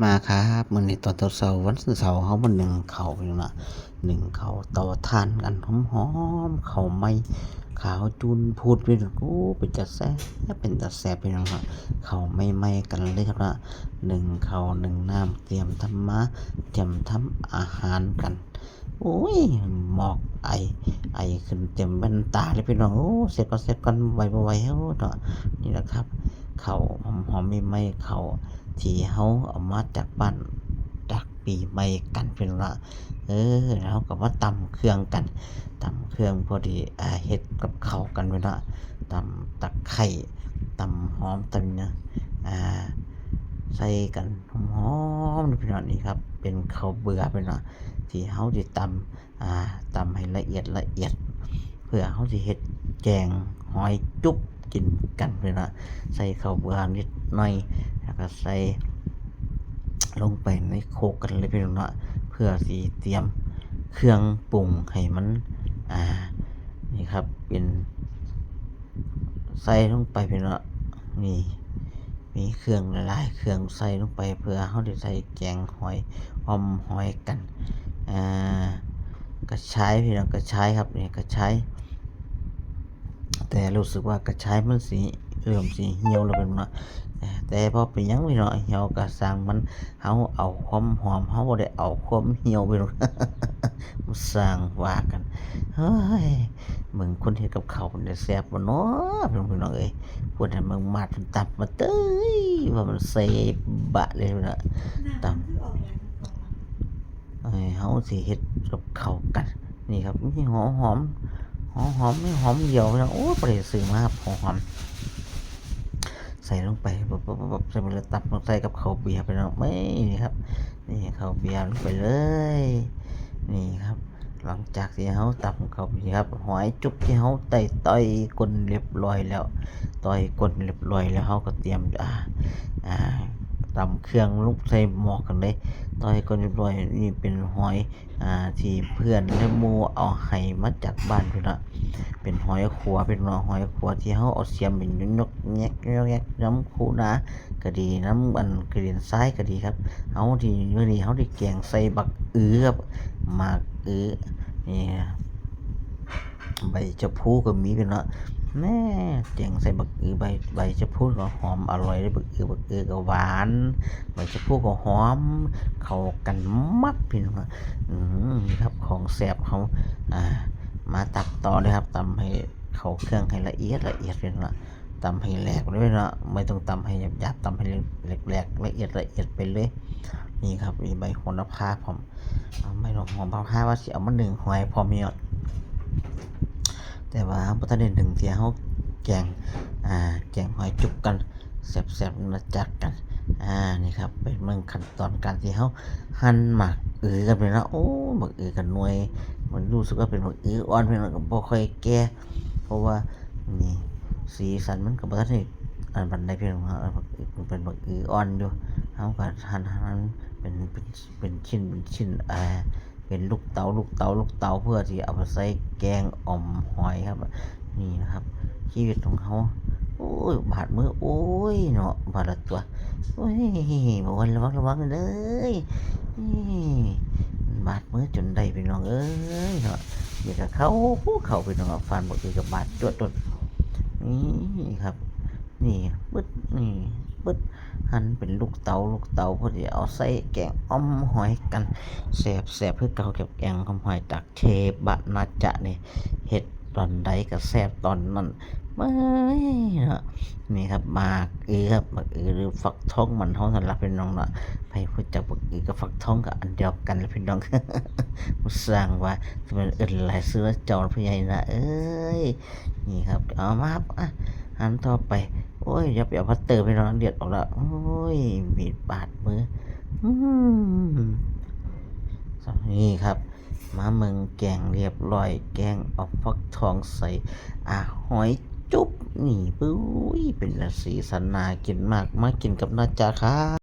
มาครับมื้อนี้ตอนเช้าๆวันเสาร์เขามานึ่งข้าวอยู่น่ะนึ่งข้าวเตาถ่านกันหอมๆข้าวไหม้ขาวจุนพูดไปโอ้เป็นตาแซ่บเป็นตาแซ่บพี่น้องครับข้าวใหม่ๆกันเลยครับนะนึ่งข้าวนึ่งน้ำเตรียมทำอาหารกันโอ้ยหมอกไอขึ้นเต็มแว่นตาเลยพี่น้องโอ้เสร็จก่อนไวบ่ไหวโอ้เนาะนี่แหละครับข้าวหอมๆใหม่ๆข้าวที่เฮาเอามาจากบ้านจากปีใหม่กันพี่น้องนะแล้วเราก็มาตำเครื่องกันตำเครื่องพอดีเฮ็ดกับข้าวกันพี่น้องตำตะไคร้ตำหอมตำเนี่ยอ่าใส่กันหอมๆพี่น้องนี่ครับเป็นข้าวเบื่อพี่น้องที่เฮาสิตำให้ละเอียดเพื่อเฮาสิเฮ็ดแกงหอยจุ๊บกินกันพี่น้องใส่ข้าวเบื่อนิดหน่อยแล้วก็ใส่ลงไปในโคกกันเลยพี่น้องเนาะเพื่อสิเตรียมเครื่องปรุงให้มันอ่านี่ครับเป็นใส่ลงไปพี่น้องนี่มีเครื่องหลายๆเครื่องใส่ลงไปเพื่อเฮาได้ใส่แกงหอยออมหอยกันอ่ากระชายพี่น้องกระชายครับนี่กระชายแต่รู้สึกว่ากระชายมันเริ่มสิเหี่ยวแล้วเป็นว่าแต่พอเป็นหยังพี่น้องเหี่ยวก็สร้างมันเฮาเอาความหอมเฮาบ่ได้เอาความเหี่ยวพี่น้องมันสร้างว่ากันเฮ้ยมึงคนเฮ็ดกับข้าวมันได้แซ่บบ่น้อพี่น้องเอ้ยพูดให้มึงมาดมันตับมาเต้ยว่ามันแซ่บบะเลยพี่น้องตำเฮาสิเฮ็ดกับข้าวกันนี่ครับมีหอมไม่หอมเหี่ยวพี่น้องโอ้บ่ได้ซื้อมาครับหอม ใส่ลงไปบบใส่ไปเลยตับลงใส่กับข้าวเบียร์ไปเนาะไม่นี่ครับนี่ข้าวเบียร์ลงไปเลยนี่ครับหลังจากที่เขาตับข้าวเบียร์ครับหอยจุ๊บที่เขาต่อยก้นเรียบร้อยแล้วต่อยก้นเรียบร้อยแล้วเขาก็เตรียมอ่าตำเครื่องลุกใส่หม้อกันเลยต่อยก้นเรียบร้อยนี่เป็นหอยที่เพื่อนและหมู่เอาให้มาจากบ้านพี่นละเป็นหอยขัวเป็นหอยขัวที่เขาเอาเสียมเป็นยกแยกน้ำคูนาก็ดีน้ำอันกระเดียนทรายก็ดีครับเอาที่มื้อนี้เขาได้แกงใส่บักครับหมากนี่ใบชะพูก็มีกันเนาะแม่แกงใส่บักใบชะพูก็หอมอร่อยเลยบักก็หวานใบชะพูก็หอมเข้ากันมัดพี่น้องนี่ครับของแซ่บเขามาตักต่อเลยครับตำให้เข้าเครื่องให้ละเอียดเป็นละตำให้แหลกเลยนะไม่ต้องตำให้หยาบตำให้แหลกละเอียดไปเลยนี่ครับมีใบโหระพาผมไม่ลงหอมพาว่าสิเอามาหนึ่งหอยพอมีแต่ว่าพอทันได้หนึ่งเทียเขาแกงหอยจุกกันแซ่บๆนะจัดกันนี่ครับเป็นเมืองขั้นตอนการที่เขาหั่นหมักกันไปนะโอ้หมักกันหน่วยมันรู้สึกว่าเป็นหมักอ่อนเพียงก็บ่ค่อยแก่เพราะว่านี่สีสันมันก็บ่ทันได้อันบันไดเพียงว่ามันเป็นหมักอ่อนอยู่เขาก็หั่นเป็นชิ้นเป็นลูกเต๋าเพื่อที่เอาไปใส่แกงอ่อมหอยครับนี่นะครับชีวิตของเขาโอ้ยบาดมือโอ้ยเนาะบาดละตัวโอ้ยบอกว่าระวังเลยบาดมือจนได้พี่น้องเอ้ยเนาะเดี๋ยวเข้าไปน้องฟันบอกกับบาดจวดนี่ครับนี่ปึ๊ดนี่ปึ๊ดหั่นเป็นลูกเต๋าพอดีเอาใส่แกงอ้อมหอยกันแซ่บเพื่อเก่าเก็บแกงอ้อมหอยจากเทบะนาจะนี่เฮ็ดตอนใดก็แซ่บตอนนั้นไม่เนาะนี่ครับหมากครับหมากหรือฟักทองมันท้องสำหรับพี่น้องเนาะไปพูดจากหมากกับฟักทองกับอันเดียวกันเลยพี่น้องมาสร้างว่าจะเป็นหลายซื้อจอพี่ใหญ่นะเอ้ยนี่ครับเอามาครับหันต่อไปโอ้ยอย่าไปเอาพัตเตอร์ไปนอนเดือดออกแล้วโอ้ยมีดบาดมือนี่ครับมาเมืองแกงเรียบร้อยแกงออกฟักทองใส่หอยจุ๊บนี่ปุ้ยเป็นสีสันนากินมากมากินกับนาจาครับ